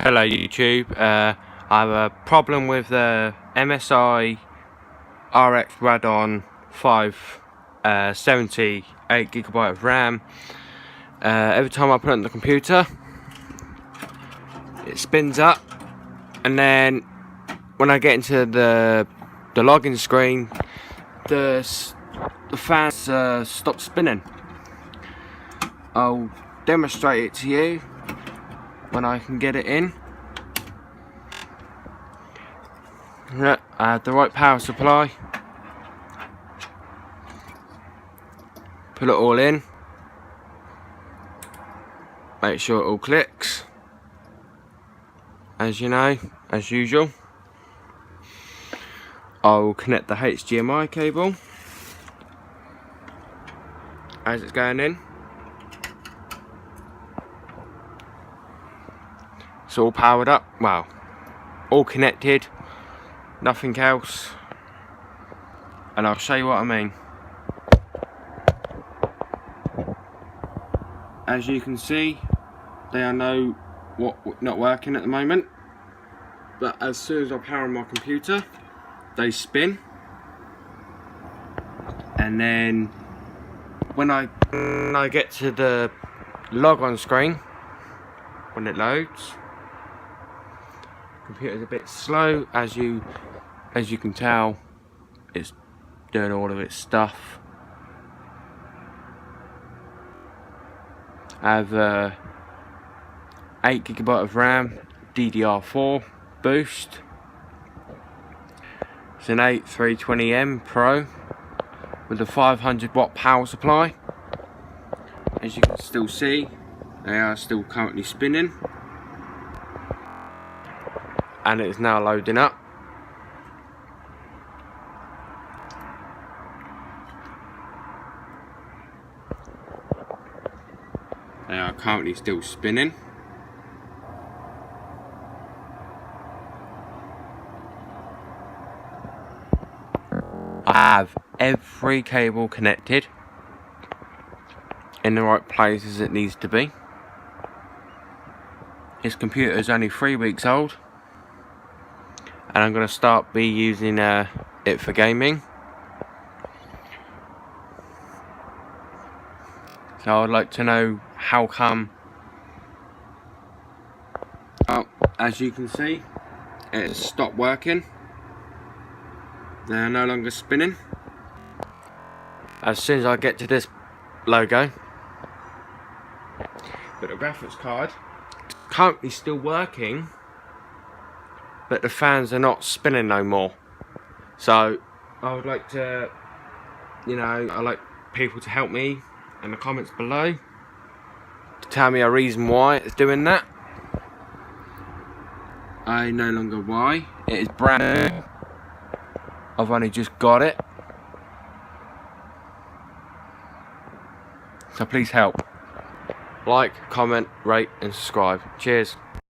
Hello YouTube, I have a problem with the Msi rx Radeon 570 8GB of RAM. Every time I put it on the computer it spins up, and then when I get into the login screen the fans stop spinning. I'll demonstrate it to you when I can get it in. I have the right power supply. Put it all in. Make sure it all clicks. As you know, as usual. I'll connect the HDMI cable as it's going in. It's all powered up, well, all connected, nothing else, and I'll show you what I mean. As you can see, they are not working at the moment, but as soon as I power on my computer, they spin, and then when I get to the log on screen, when it loads, computer's a bit slow, as you can tell. It's doing all of its stuff. I have 8GB of RAM, DDR4 boost. It's an 8320M Pro with a 500-watt power supply. As you can still see, they are still currently spinning, and it is now loading up. They are currently still spinning. I have every cable connected in the right place as it needs to be. This computer is only 3 weeks old, and I'm going to start using it for gaming. So I'd like to know how come. Oh, as you can see, it's stopped working. They are no longer spinning. As soon as I get to this logo, but the graphics card is currently still working, but the fans are not spinning no more. So I would like to, I'd like people to help me in the comments below to tell me a reason why it's doing that. I no longer why. It is brand new. I've only just got it. So please help. Like, comment, rate and subscribe. Cheers.